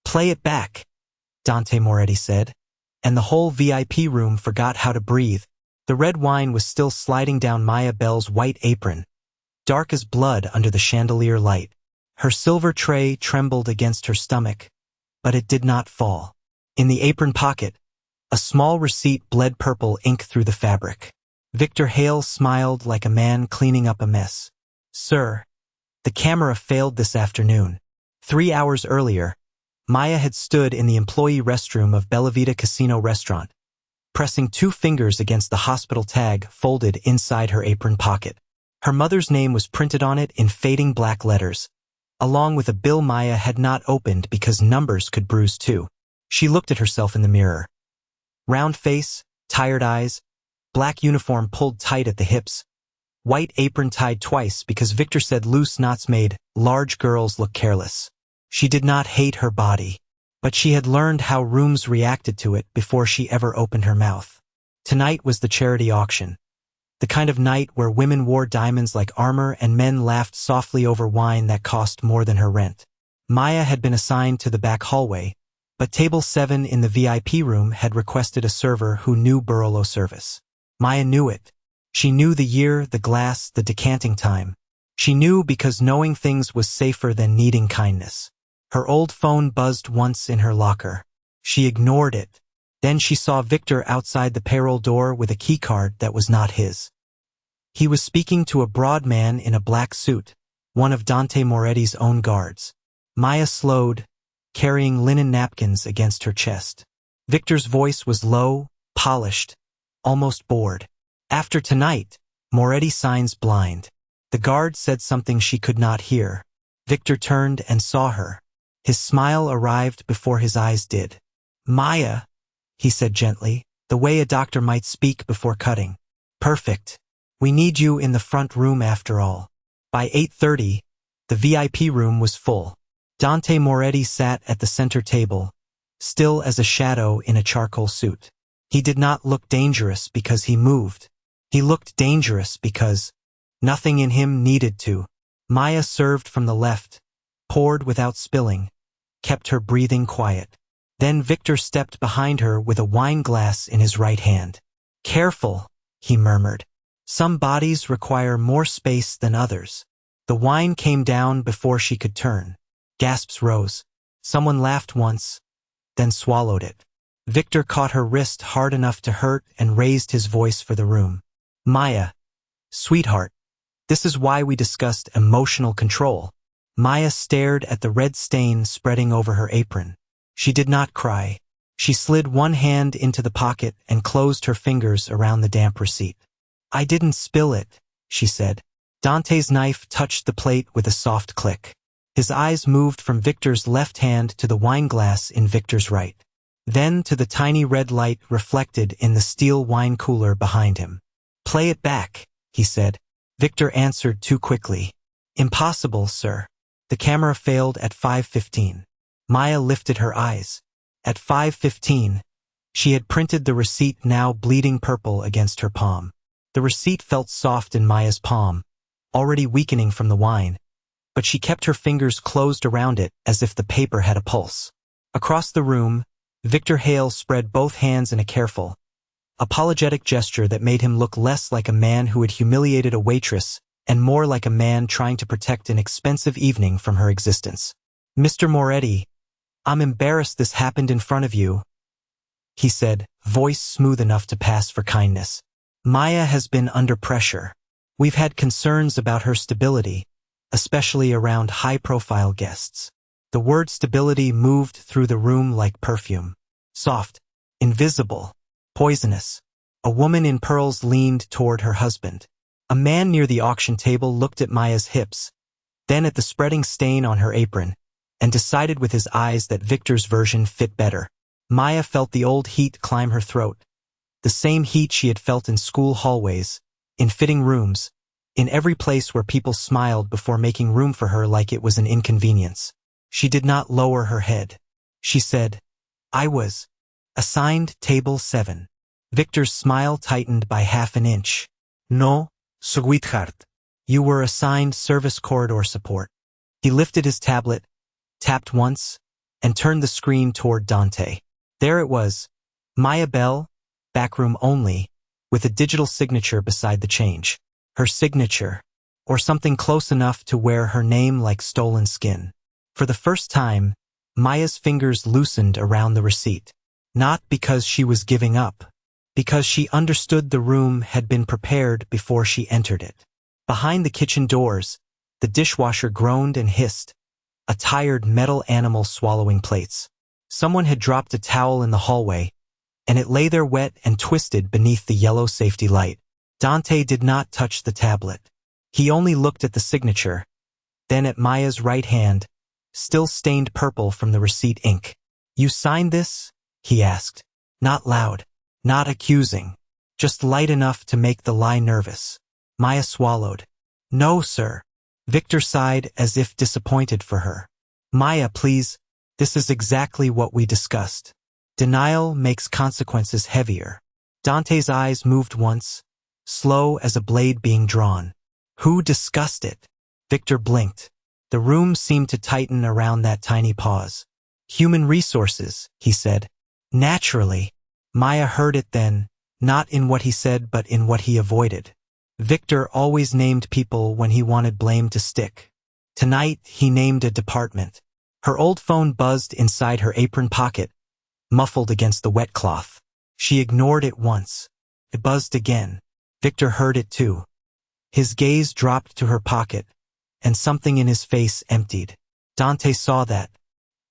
Play it back, Dante Moretti said, and the whole VIP room forgot how to breathe. The red wine was still sliding down Maya Bell's white apron, dark as blood under the chandelier light. Her silver tray trembled against her stomach, but it did not fall. In the apron pocket, a small receipt bled purple ink through the fabric. Victor Hale smiled like a man cleaning up a mess. Sir, the camera failed this afternoon. 3 hours earlier, Maya had stood in the employee restroom of Bella Vita Casino Restaurant, pressing 2 fingers against the hospital tag folded inside her apron pocket. Her mother's name was printed on it in fading black letters, along with a bill Maya had not opened because numbers could bruise too. She looked at herself in the mirror. Round face, tired eyes, black uniform pulled tight at the hips, white apron tied twice because Victor said loose knots made large girls look careless. She did not hate her body, but she had learned how rooms reacted to it before she ever opened her mouth. Tonight was the charity auction, the kind of night where women wore diamonds like armor and men laughed softly over wine that cost more than her rent. Maya had been assigned to the back hallway, but table 7 in the VIP room had requested a server who knew Barolo service. Maya knew it. She knew the year, the glass, the decanting time. She knew because knowing things was safer than needing kindness. Her old phone buzzed once in her locker. She ignored it. Then she saw Victor outside the payroll door with a keycard that was not his. He was speaking to a broad man in a black suit, one of Dante Moretti's own guards. Maya slowed, carrying linen napkins against her chest. Victor's voice was low, polished, almost bored. After tonight, Moretti signs blind. The guard said something she could not hear. Victor turned and saw her. His smile arrived before his eyes did. Maya, he said gently, the way a doctor might speak before cutting. Perfect. We need you in the front room after all. By 8:30, the VIP room was full. Dante Moretti sat at the center table, still as a shadow in a charcoal suit. He did not look dangerous because he moved. He looked dangerous because nothing in him needed to. Maya served from the left, poured without spilling, kept her breathing quiet. Then Victor stepped behind her with a wine glass in his right hand. Careful, he murmured. Some bodies require more space than others. The wine came down before she could turn. Gasps rose. Someone laughed once, then swallowed it. Victor caught her wrist hard enough to hurt and raised his voice for the room. Maya, sweetheart, this is why we discussed emotional control. Maya stared at the red stain spreading over her apron. She did not cry. She slid one hand into the pocket and closed her fingers around the damp receipt. I didn't spill it, she said. Dante's knife touched the plate with a soft click. His eyes moved from Victor's left hand to the wine glass in Victor's right. Then to the tiny red light reflected in the steel wine cooler behind him. Play it back, he said. Victor answered too quickly. Impossible, sir. The camera failed at 5:15. Maya lifted her eyes. At 5:15, she had printed the receipt now bleeding purple against her palm. The receipt felt soft in Maya's palm, already weakening from the wine, but she kept her fingers closed around it as if the paper had a pulse. Across the room, Victor Hale spread both hands in a careful, apologetic gesture that made him look less like a man who had humiliated a waitress and more like a man trying to protect an expensive evening from her existence. Mr. Moretti, I'm embarrassed this happened in front of you, he said, voice smooth enough to pass for kindness. Maya has been under pressure. We've had concerns about her stability, especially around high-profile guests. The word stability moved through the room like perfume. Soft, invisible, poisonous. A woman in pearls leaned toward her husband. A man near the auction table looked at Maya's hips, then at the spreading stain on her apron, and decided with his eyes that Victor's version fit better. Maya felt the old heat climb her throat, the same heat she had felt in school hallways, in fitting rooms, in every place where people smiled before making room for her like it was an inconvenience. She did not lower her head. She said, I was assigned table 7. Victor's smile tightened by half an inch. No, sweetheart. You were assigned service corridor support. He lifted his tablet, tapped once, and turned the screen toward Dante. There it was, Maya Bell, backroom only, with a digital signature beside the change. Her signature, or something close enough to wear her name like stolen skin. For the first time, Maya's fingers loosened around the receipt. Not because she was giving up, because she understood the room had been prepared before she entered it. Behind the kitchen doors, the dishwasher groaned and hissed, a tired metal animal swallowing plates. Someone had dropped a towel in the hallway, and it lay there wet and twisted beneath the yellow safety light. Dante did not touch the tablet. He only looked at the signature, then at Maya's right hand, still stained purple from the receipt ink. "You signed this?" he asked. Not loud, not accusing, just light enough to make the lie nervous. Maya swallowed. "No, sir." Victor sighed as if disappointed for her. "Maya, please, this is exactly what we discussed. Denial makes consequences heavier." Dante's eyes moved once, slow as a blade being drawn. "Who discussed it?" Victor blinked. The room seemed to tighten around that tiny pause. "Human resources," he said. Naturally, Maya heard it then, not in what he said but in what he avoided. Victor always named people when he wanted blame to stick. Tonight, he named a department. Her old phone buzzed inside her apron pocket, muffled against the wet cloth. She ignored it once. It buzzed again. Victor heard it too. His gaze dropped to her pocket, and something in his face emptied. Dante saw that.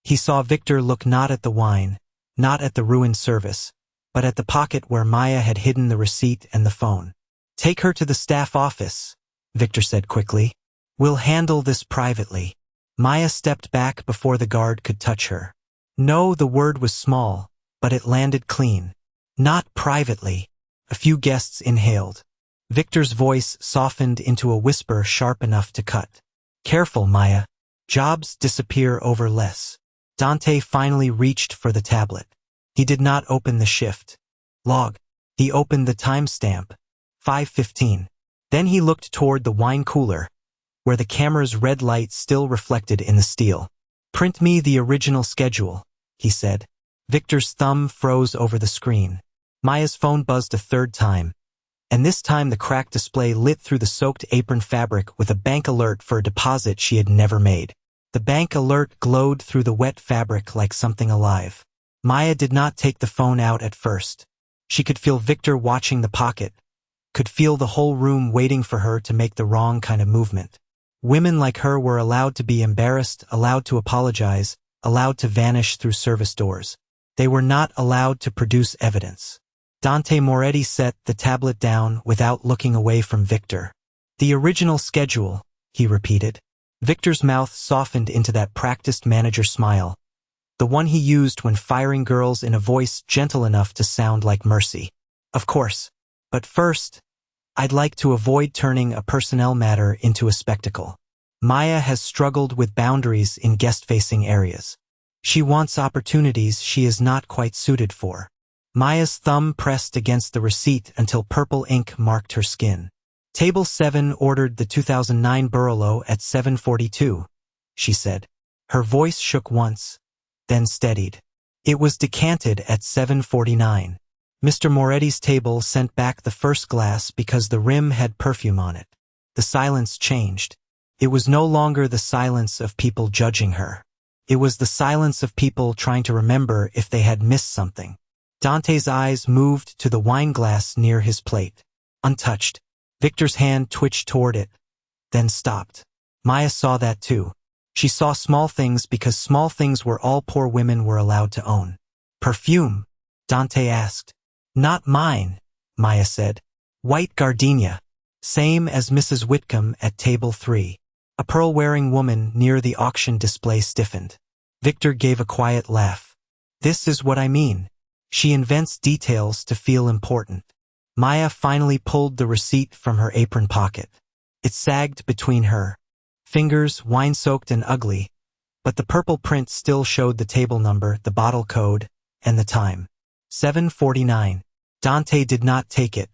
He saw Victor look not at the wine, not at the ruined service, but at the pocket where Maya had hidden the receipt and the phone. "Take her to the staff office," Victor said quickly. "We'll handle this privately." Maya stepped back before the guard could touch her. No, the word was small, but it landed clean. Not privately. A few guests inhaled. Victor's voice softened into a whisper sharp enough to cut. "Careful, Maya. Jobs disappear over less." Dante finally reached for the tablet. He did not open the shift log. He opened the timestamp, 5:15. Then he looked toward the wine cooler, where the camera's red light still reflected in the steel. "Print me the original schedule," he said. Victor's thumb froze over the screen. Maya's phone buzzed a third time, and this time the cracked display lit through the soaked apron fabric with a bank alert for a deposit she had never made. The bank alert glowed through the wet fabric like something alive. Maya did not take the phone out at first. She could feel Victor watching the pocket, could feel the whole room waiting for her to make the wrong kind of movement. Women like her were allowed to be embarrassed, allowed to apologize, allowed to vanish through service doors. They were not allowed to produce evidence. Dante Moretti set the tablet down without looking away from Victor. "The original schedule," he repeated. Victor's mouth softened into that practiced manager smile, the one he used when firing girls in a voice gentle enough to sound like mercy. "Of course. But first, I'd like to avoid turning a personnel matter into a spectacle. Maya has struggled with boundaries in guest-facing areas. She wants opportunities she is not quite suited for." Maya's thumb pressed against the receipt until purple ink marked her skin. "Table 7 ordered the 2009 Burlo at 7:42, she said. Her voice shook once, then steadied. "It was decanted at 7:49. Mr. Moretti's table sent back the first glass because the rim had perfume on it." The silence changed. It was no longer the silence of people judging her. It was the silence of people trying to remember if they had missed something. Dante's eyes moved to the wine glass near his plate. Untouched. Victor's hand twitched toward it, then stopped. Maya saw that too. She saw small things because small things were all poor women were allowed to own. "Perfume?" Dante asked. "Not mine," Maya said. "White gardenia. Same as Mrs. Whitcomb at table 3. A pearl-wearing woman near the auction display stiffened. Victor gave a quiet laugh. "This is what I mean. She invents details to feel important." Maya finally pulled the receipt from her apron pocket. It sagged between her fingers, wine-soaked and ugly, but the purple print still showed the table number, the bottle code, and the time. 7:49. Dante did not take it.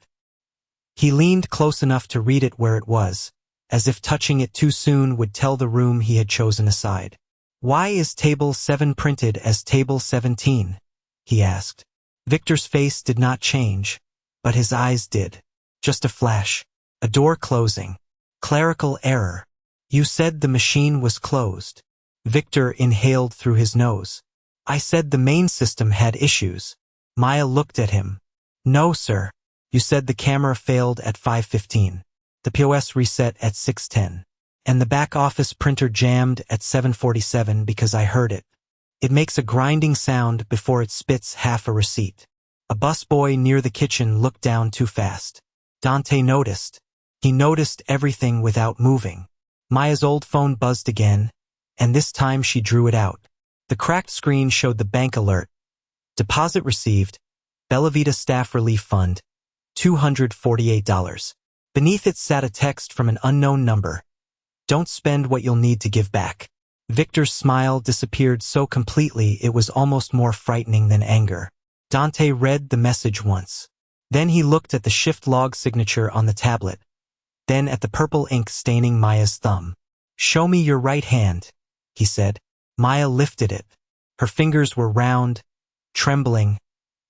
He leaned close enough to read it where it was, as if touching it too soon would tell the room he had chosen aside. Why is table 7 printed as table 17? He asked. Victor's face did not change, but his eyes did. Just a flash. A door closing. Clerical error. You said the machine was closed. Victor inhaled through his nose. I said the main system had issues. Maya looked at him. No, sir. You said the camera failed at 5:15. The POS reset at 6:10. And the back office printer jammed at 7:47 because I heard it. It makes a grinding sound before it spits half a receipt. A busboy near the kitchen looked down too fast. Dante noticed. He noticed everything without moving. Maya's old phone buzzed again, and this time she drew it out. The cracked screen showed the bank alert. Deposit received. Bella Vita Staff Relief Fund. $248. Beneath it sat a text from an unknown number. Don't spend what you'll need to give back. Victor's smile disappeared so completely it was almost more frightening than anger. Dante read the message once. Then he looked at the shift log signature on the tablet. Then at the purple ink staining Maya's thumb. Show me your right hand, he said. Maya lifted it. Her fingers were round, trembling,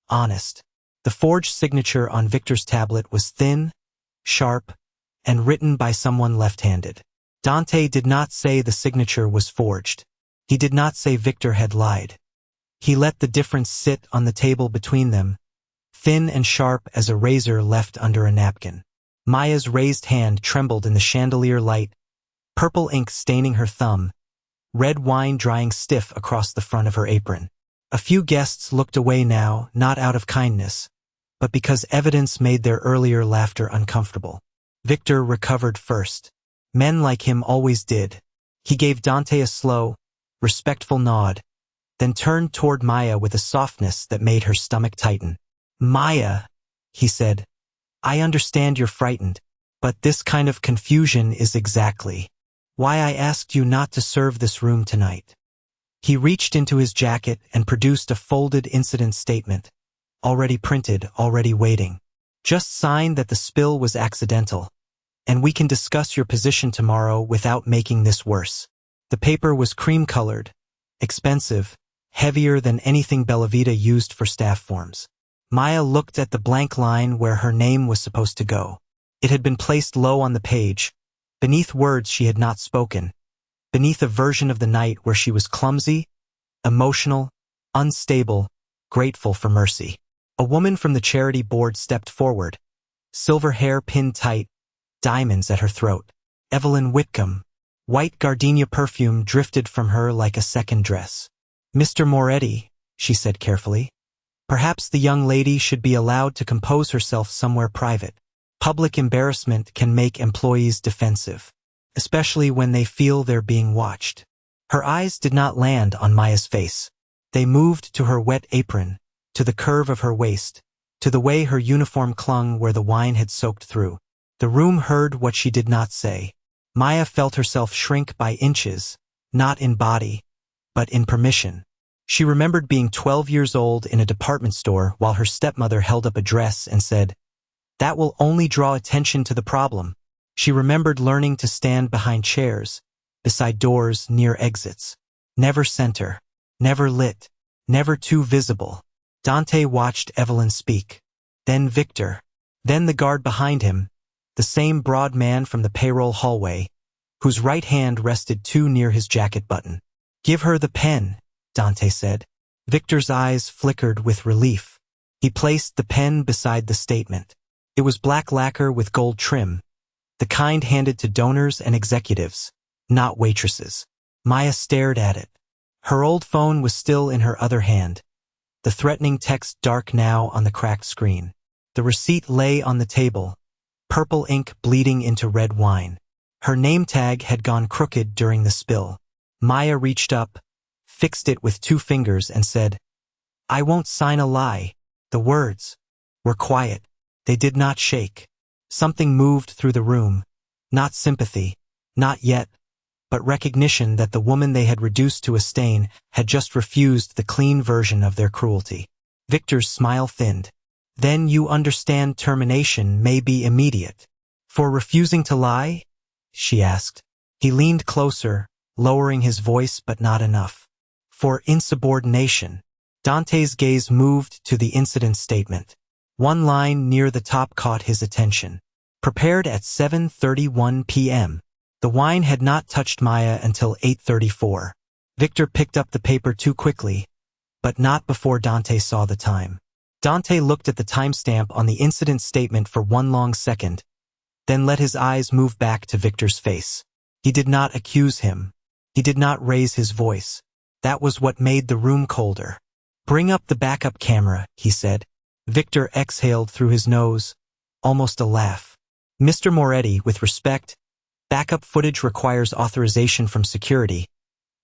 honest. The forged signature on Victor's tablet was thin, sharp, and written by someone left-handed. Dante did not say the signature was forged. He did not say Victor had lied. He let the difference sit on the table between them, thin and sharp as a razor left under a napkin. Maya's raised hand trembled in the chandelier light, purple ink staining her thumb, red wine drying stiff across the front of her apron. A few guests looked away now, not out of kindness, but because evidence made their earlier laughter uncomfortable. Victor recovered first. Men like him always did. He gave Dante a slow, respectful nod, then turned toward Maya with a softness that made her stomach tighten. Maya, he said, I understand you're frightened, but this kind of confusion is exactly why I asked you not to serve this room tonight. He reached into his jacket and produced a folded incident statement. Already printed, already waiting. Just sign that the spill was accidental, and we can discuss your position tomorrow without making this worse. The paper was cream-colored, expensive, heavier than anything Bella Vita used for staff forms. Maya looked at the blank line where her name was supposed to go. It had been placed low on the page, beneath words she had not spoken, beneath a version of the night where she was clumsy, emotional, unstable, grateful for mercy. A woman from the charity board stepped forward, silver hair pinned tight, diamonds at her throat. Evelyn Whitcomb. White gardenia perfume drifted from her like a second dress. Mr. Moretti, she said carefully. Perhaps the young lady should be allowed to compose herself somewhere private. Public embarrassment can make employees defensive, especially when they feel they're being watched. Her eyes did not land on Maya's face. They moved to her wet apron, to the curve of her waist, to the way her uniform clung where the wine had soaked through. The room heard what she did not say. Maya felt herself shrink by inches, not in body, but in permission. She remembered being 12 years old in a department store while her stepmother held up a dress and said, "That will only draw attention to the problem." She remembered learning to stand behind chairs, beside doors near exits. Never center, never lit, never too visible. Dante watched Evelyn speak. Then Victor. Then the guard behind him, the same broad man from the payroll hallway, whose right hand rested too near his jacket button. "Give her the pen," Dante said. Victor's eyes flickered with relief. He placed the pen beside the statement. It was black lacquer with gold trim, the kind handed to donors and executives, not waitresses. Maya stared at it. Her old phone was still in her other hand, the threatening text dark now on the cracked screen. The receipt lay on the table, purple ink bleeding into red wine. Her name tag had gone crooked during the spill. Maya reached up, fixed it with 2 fingers and said, "I won't sign a lie." The words were quiet. They did not shake. Something moved through the room. Not sympathy, not yet, but recognition that the woman they had reduced to a stain had just refused the clean version of their cruelty. Victor's smile thinned. "Then you understand termination may be immediate." "For refusing to lie?" she asked. He leaned closer, lowering his voice but not enough. For insubordination. Dante's gaze moved to the incident statement. One line near the top caught his attention. Prepared at 7:31 p.m. The wine had not touched Maya until 8:34. Victor picked up the paper too quickly, but not before Dante saw the time. Dante looked at the timestamp on the incident statement for one long second, then let his eyes move back to Victor's face. He did not accuse him. He did not raise his voice. That was what made the room colder. "Bring up the backup camera," he said. Victor exhaled through his nose, almost a laugh. "Mr. Moretti, with respect, backup footage requires authorization from security,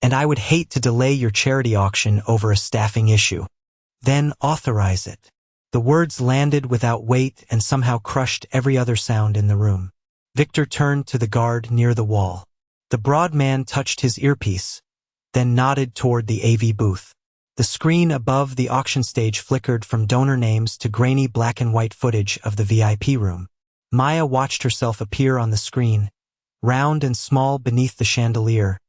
and I would hate to delay your charity auction over a staffing issue." "Then authorize it." The words landed without weight and somehow crushed every other sound in the room. Victor turned to the guard near the wall. The broad man touched his earpiece, then nodded toward the AV booth. The screen above the auction stage flickered from donor names to grainy black and white footage of the VIP room. Maya watched herself appear on the screen, round and small beneath the chandelier,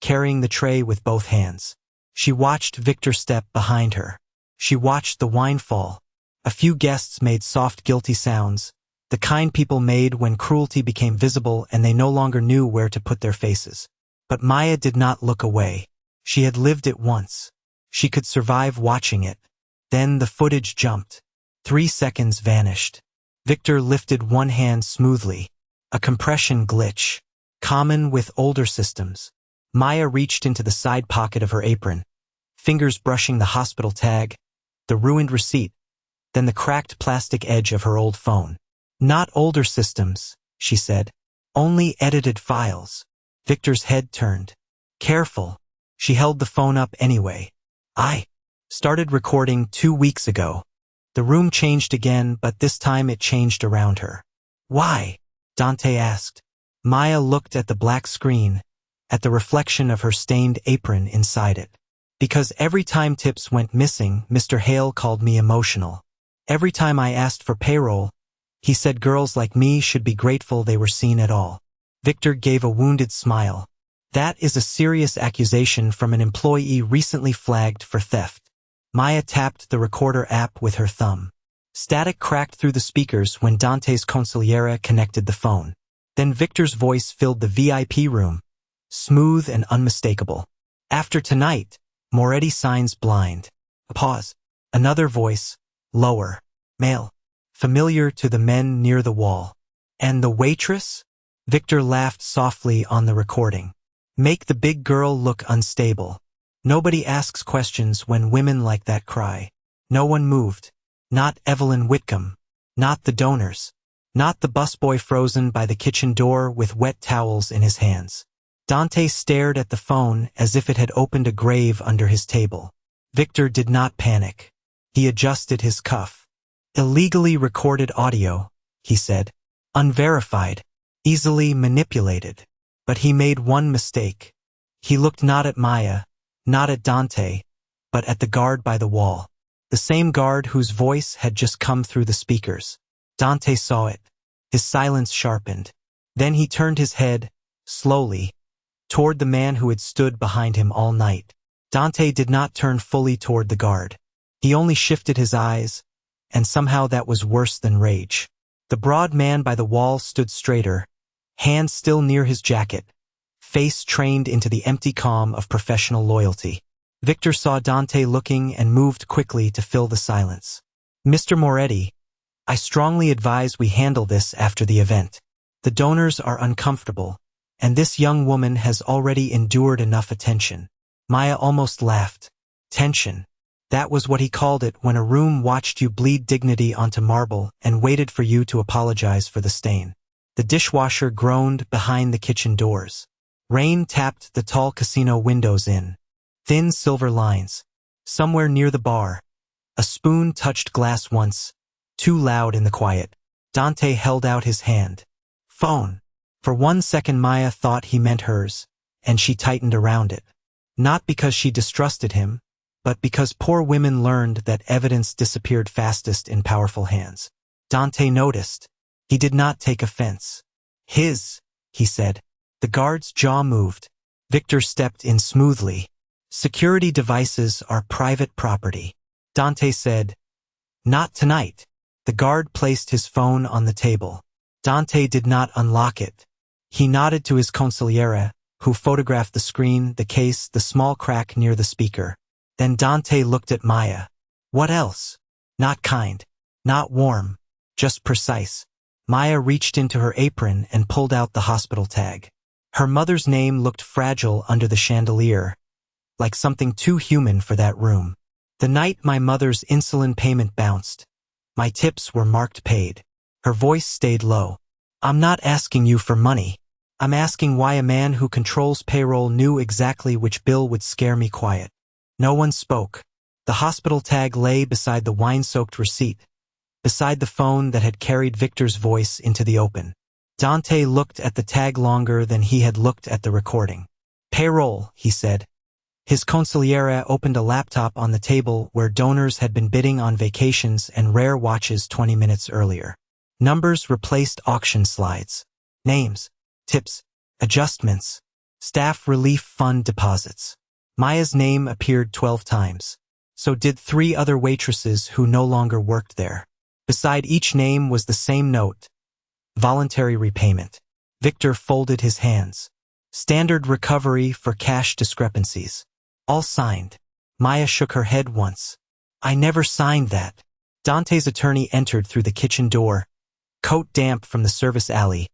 carrying the tray with both hands. She watched Victor step behind her. She watched the wine fall. A few guests made soft, guilty sounds, the kind people made when cruelty became visible and they no longer knew where to put their faces. But Maya did not look away. She had lived it once. She could survive watching it. Then the footage jumped. 3 seconds vanished. Victor lifted one hand smoothly. A compression glitch. Common with older systems. Maya reached into the side pocket of her apron, fingers brushing the hospital tag, the ruined receipt, then the cracked plastic edge of her old phone. "Not older systems," she said. "Only edited files." Victor's head turned. "Careful." She held the phone up anyway. "I started recording 2 weeks ago." The room changed again, but this time it changed around her. "Why?" Dante asked. Maya looked at the black screen, at the reflection of her stained apron inside it. "Because every time tips went missing, Mr. Hale called me emotional. Every time I asked for payroll, he said girls like me should be grateful they were seen at all." Victor gave a wounded smile. "That is a serious accusation from an employee recently flagged for theft." Maya tapped the recorder app with her thumb. Static cracked through the speakers when Dante's consigliere connected the phone. Then Victor's voice filled the VIP room, smooth and unmistakable. "After tonight, Moretti signs blind." A pause. Another voice, lower, male, familiar to the men near the wall. "And the waitress?" Victor laughed softly on the recording. "Make the big girl look unstable. Nobody asks questions when women like that cry." No one moved. Not Evelyn Whitcomb. Not the donors. Not the busboy frozen by the kitchen door with wet towels in his hands. Dante stared at the phone as if it had opened a grave under his table. Victor did not panic. He adjusted his cuff. "Illegally recorded audio," he said. "Unverified. Easily manipulated." But he made one mistake. He looked not at Maya, not at Dante, but at the guard by the wall. The same guard whose voice had just come through the speakers. Dante saw it. His silence sharpened. Then he turned his head, slowly, toward the man who had stood behind him all night. Dante did not turn fully toward the guard. He only shifted his eyes, and somehow that was worse than rage. The broad man by the wall stood straighter, hands still near his jacket, face trained into the empty calm of professional loyalty. Victor saw Dante looking and moved quickly to fill the silence. "Mr. Moretti, I strongly advise we handle this after the event. The donors are uncomfortable, and this young woman has already endured enough attention." Maya almost laughed. Tension. That was what he called it when a room watched you bleed dignity onto marble and waited for you to apologize for the stain. The dishwasher groaned behind the kitchen doors. Rain tapped the tall casino windows in. Thin silver lines. Somewhere near the bar, a spoon touched glass once, too loud in the quiet. Dante held out his hand. "Phone." For 1 second Maya thought he meant hers, and she tightened around it. Not because she distrusted him, but because poor women learned that evidence disappeared fastest in powerful hands. Dante noticed. He did not take offense. "His," he said. The guard's jaw moved. Victor stepped in smoothly. Security devices are private property. Dante said, "Not tonight." The guard placed his phone on the table. Dante did not unlock it. He nodded to his consigliere, who photographed the screen, the case, the small crack near the speaker. Then Dante looked at Maya. What else? Not kind. Not warm. Just precise. Maya reached into her apron and pulled out the hospital tag. Her mother's name looked fragile under the chandelier, like something too human for that room. The night my mother's insulin payment bounced, my tips were marked paid. Her voice stayed low. I'm not asking you for money. I'm asking why a man who controls payroll knew exactly which bill would scare me quiet. No one spoke. The hospital tag lay beside the wine-soaked receipt, beside the phone that had carried Victor's voice into the open. Dante looked at the tag longer than he had looked at the recording. Payroll, he said. His consigliere opened a laptop on the table where donors had been bidding on vacations and rare watches 20 minutes earlier. Numbers replaced auction slides. Names, tips, adjustments, staff relief fund deposits. Maya's name appeared 12 times. So did 3 other waitresses who no longer worked there. Beside each name was the same note. Voluntary repayment. Victor folded his hands. Standard recovery for cash discrepancies. All signed. Maya shook her head once. I never signed that. Dante's attorney entered through the kitchen door, coat damp from the service alley,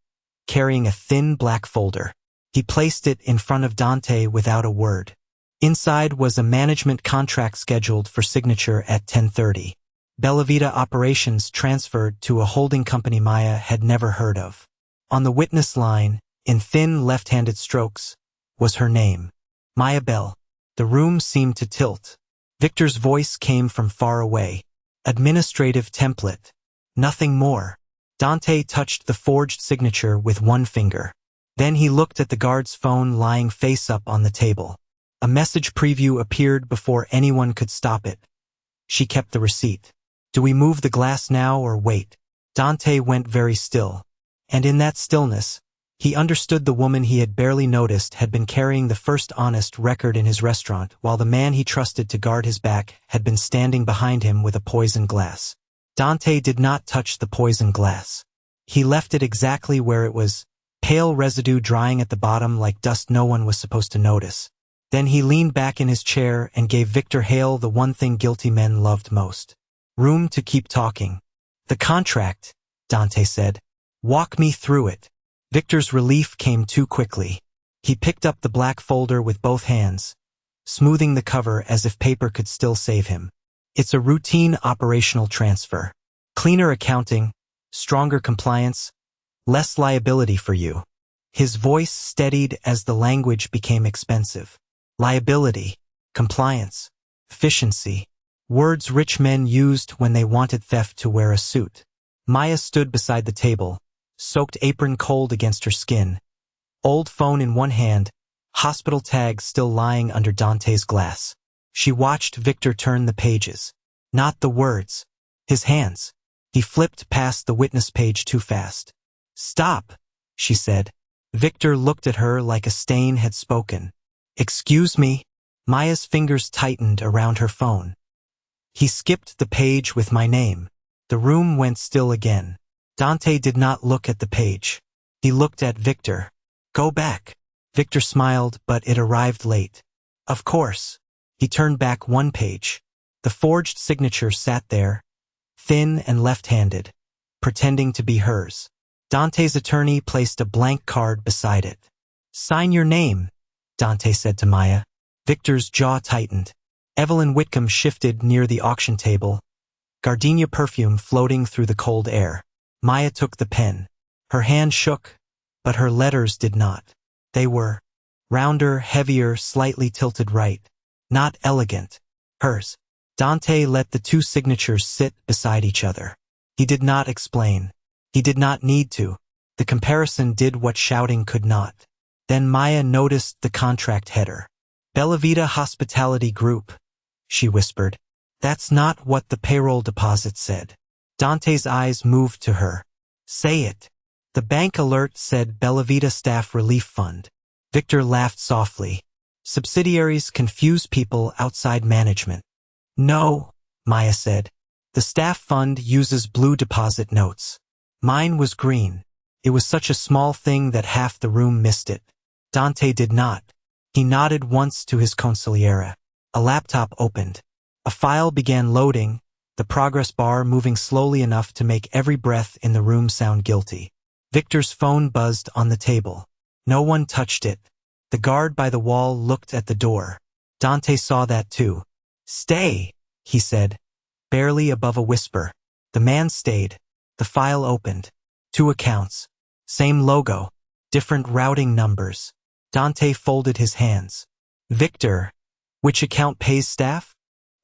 carrying a thin black folder. He placed it in front of Dante without a word. Inside was a management contract scheduled for signature at 10:30. Bellavita operations transferred to a holding company Maya had never heard of. On the witness line, in thin left-handed strokes, was her name. Maya Bell. The room seemed to tilt. Victor's voice came from far away. Administrative template. Nothing more. Dante touched the forged signature with one finger. Then he looked at the guard's phone lying face up on the table. A message preview appeared before anyone could stop it. She kept the receipt. Do we move the glass now or wait? Dante went very still. And in that stillness, he understood the woman he had barely noticed had been carrying the first honest record in his restaurant, while the man he trusted to guard his back had been standing behind him with a poison glass. Dante did not touch the poison glass. He left it exactly where it was, pale residue drying at the bottom like dust no one was supposed to notice. Then he leaned back in his chair and gave Victor Hale the one thing guilty men loved most. Room to keep talking. The contract, Dante said. Walk me through it. Victor's relief came too quickly. He picked up the black folder with both hands, smoothing the cover as if paper could still save him. It's a routine operational transfer. Cleaner accounting, stronger compliance, less liability for you. His voice steadied as the language became expensive. Liability, compliance, efficiency. Words rich men used when they wanted theft to wear a suit. Maya stood beside the table, soaked apron cold against her skin. Old phone in one hand, hospital tag still lying under Dante's glass. She watched Victor turn the pages. Not the words. His hands. He flipped past the witness page too fast. Stop, she said. Victor looked at her like a stain had spoken. Excuse me? Maya's fingers tightened around her phone. He skipped the page with my name. The room went still again. Dante did not look at the page. He looked at Victor. Go back. Victor smiled, but it arrived late. Of course. He turned back one page. The forged signature sat there, thin and left-handed, pretending to be hers. Dante's attorney placed a blank card beside it. Sign your name, Dante said to Maya. Victor's jaw tightened. Evelyn Whitcomb shifted near the auction table, gardenia perfume floating through the cold air. Maya took the pen. Her hand shook, but her letters did not. They were rounder, heavier, slightly tilted right. Not elegant. Hers. Dante let the two signatures sit beside each other. He did not explain. He did not need to. The comparison did what shouting could not. Then Maya noticed the contract header. Bellavita Hospitality Group, she whispered. That's not what the payroll deposit said. Dante's eyes moved to her. Say it. The bank alert said Bellavita Staff Relief Fund. Victor laughed softly. Subsidiaries confuse people outside management. No, Maya said. The staff fund uses blue deposit notes. Mine was green. It was such a small thing that half the room missed it. Dante did not. He nodded once to his consigliere. A laptop opened. A file began loading, the progress bar moving slowly enough to make every breath in the room sound guilty. Victor's phone buzzed on the table. No one touched it. The guard by the wall looked at the door. Dante saw that too. "Stay," he said, barely above a whisper. The man stayed. The file opened. 2 accounts. Same logo. Different routing numbers. Dante folded his hands. "Victor, which account pays staff?"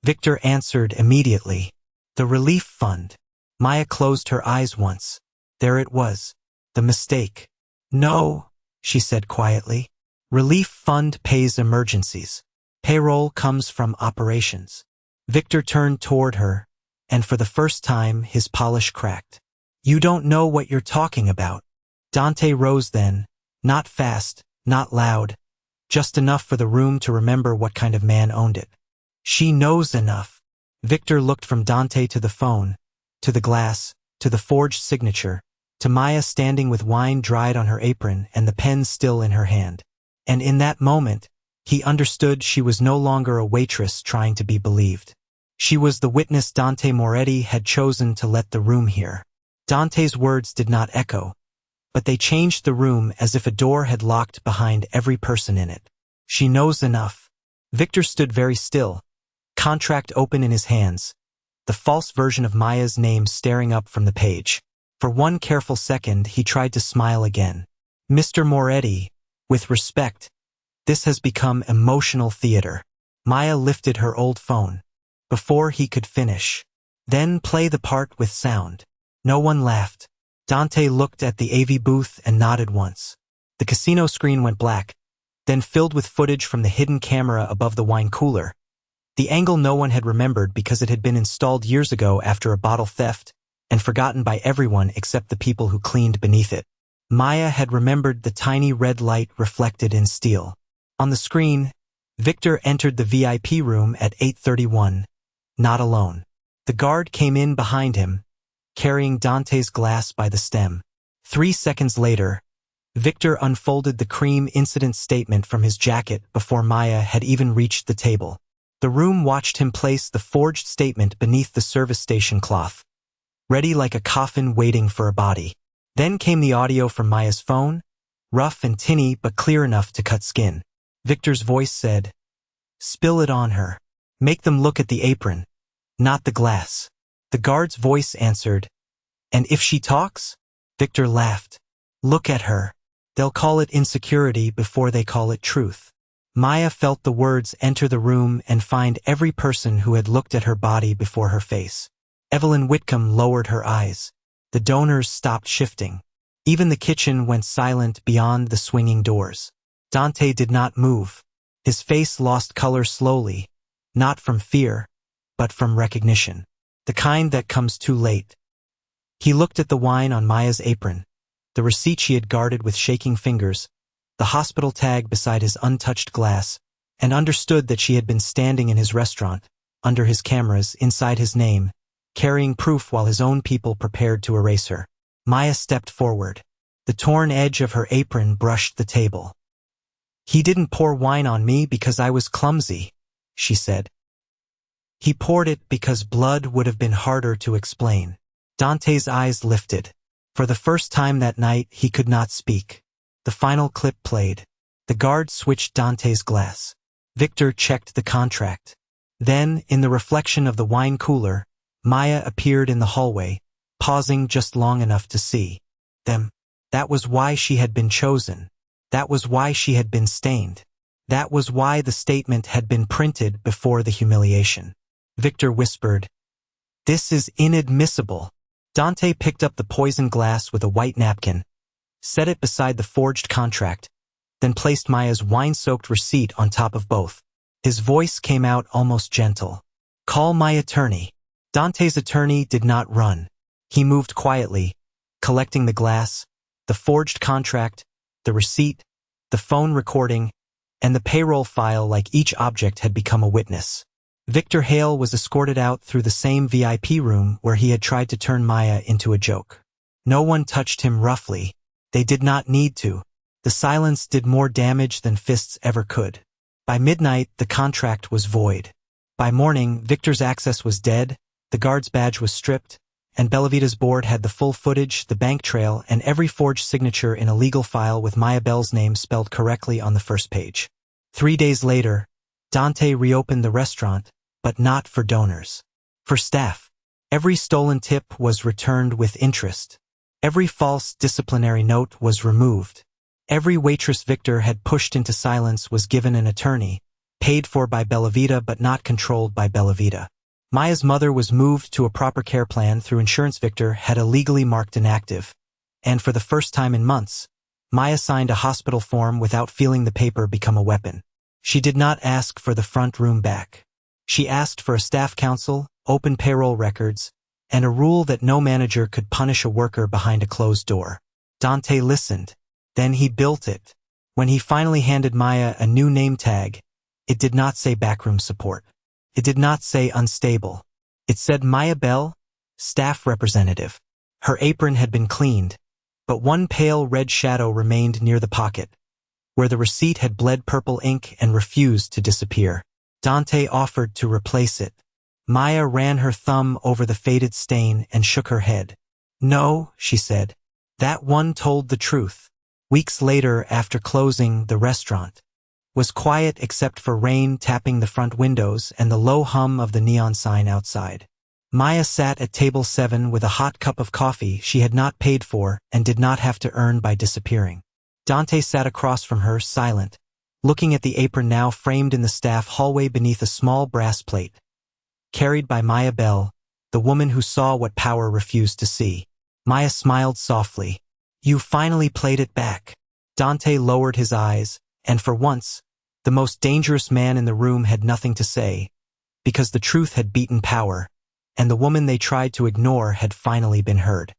Victor answered immediately. "The relief fund." Maya closed her eyes once. There it was. The mistake. "No," she said quietly. "Relief fund pays emergencies. Payroll comes from operations." Victor turned toward her, and for the first time his polish cracked. "You don't know what you're talking about." Dante rose then, not fast, not loud, just enough for the room to remember what kind of man owned it. "She knows enough." Victor looked from Dante to the phone, to the glass, to the forged signature, to Maya standing with wine dried on her apron and the pen still in her hand. And in that moment, he understood she was no longer a waitress trying to be believed. She was the witness Dante Moretti had chosen to let the room hear. Dante's words did not echo, but they changed the room as if a door had locked behind every person in it. "She knows enough." Victor stood very still, contract open in his hands, the false version of Maya's name staring up from the page. For one careful second, he tried to smile again. "Mr. Moretti, with respect, this has become emotional theater." Maya lifted her old phone. Before he could finish. "Then play the part with sound." No one laughed. Dante looked at the AV booth and nodded once. The casino screen went black, then filled with footage from the hidden camera above the wine cooler. The angle no one had remembered because it had been installed years ago after a bottle theft, and forgotten by everyone except the people who cleaned beneath it. Maya had remembered the tiny red light reflected in steel. On the screen, Victor entered the VIP room at 8:31, not alone. The guard came in behind him, carrying Dante's glass by the stem. 3 seconds later, Victor unfolded the cream incident statement from his jacket before Maya had even reached the table. The room watched him place the forged statement beneath the service station cloth, ready like a coffin waiting for a body. Then came the audio from Maya's phone, rough and tinny but clear enough to cut skin. Victor's voice said, "Spill it on her. Make them look at the apron, not the glass." The guard's voice answered, "And if she talks?" Victor laughed. "Look at her. They'll call it insecurity before they call it truth." Maya felt the words enter the room and find every person who had looked at her body before her face. Evelyn Whitcomb lowered her eyes. The donors stopped shifting. Even the kitchen went silent beyond the swinging doors. Dante did not move. His face lost color slowly, not from fear, but from recognition. The kind that comes too late. He looked at the wine on Maya's apron, the receipt she had guarded with shaking fingers, the hospital tag beside his untouched glass, and understood that she had been standing in his restaurant, under his cameras, inside his name, carrying proof while his own people prepared to erase her. Maya stepped forward. The torn edge of her apron brushed the table. "He didn't pour wine on me because I was clumsy," she said. "He poured it because blood would have been harder to explain." Dante's eyes lifted. For the first time that night, he could not speak. The final clip played. The guard switched Dante's glass. Victor checked the contract. Then, in the reflection of the wine cooler, Maya appeared in the hallway, pausing just long enough to see them. That was why she had been chosen. That was why she had been stained. That was why the statement had been printed before the humiliation. Victor whispered, "This is inadmissible." Dante picked up the poisoned glass with a white napkin, set it beside the forged contract, then placed Maya's wine-soaked receipt on top of both. His voice came out almost gentle. "Call my attorney." Dante's attorney did not run. He moved quietly, collecting the glass, the forged contract, the receipt, the phone recording, and the payroll file like each object had become a witness. Victor Hale was escorted out through the same VIP room where he had tried to turn Maya into a joke. No one touched him roughly. They did not need to. The silence did more damage than fists ever could. By midnight, the contract was void. By morning, Victor's access was dead, the guard's badge was stripped, and Bellavita's board had the full footage, the bank trail, and every forged signature in a legal file with Maya Bell's name spelled correctly on the first page. 3 days later, Dante reopened the restaurant, but not for donors. For staff. Every stolen tip was returned with interest. Every false disciplinary note was removed. Every waitress Victor had pushed into silence was given an attorney, paid for by Bellavita but not controlled by Bellavita. Maya's mother was moved to a proper care plan through insurance Victor had illegally marked inactive, and for the first time in months, Maya signed a hospital form without feeling the paper become a weapon. She did not ask for the front room back. She asked for a staff council, open payroll records, and a rule that no manager could punish a worker behind a closed door. Dante listened. Then he built it. When he finally handed Maya a new name tag, it did not say backroom support. It did not say unstable. It said Maya Bell, staff representative. Her apron had been cleaned, but one pale red shadow remained near the pocket, where the receipt had bled purple ink and refused to disappear. Dante offered to replace it. Maya ran her thumb over the faded stain and shook her head. No, she said. That one told the truth. Weeks later, after closing, the restaurant was quiet except for rain tapping the front windows and the low hum of the neon sign outside. Maya sat at table 7 with a hot cup of coffee she had not paid for and did not have to earn by disappearing. Dante sat across from her, silent, looking at the apron now framed in the staff hallway beneath a small brass plate, carried by Maya Bell, the woman who saw what power refused to see. Maya smiled softly. You finally played it back. Dante lowered his eyes, and for once, the most dangerous man in the room had nothing to say, because the truth had beaten power, and the woman they tried to ignore had finally been heard.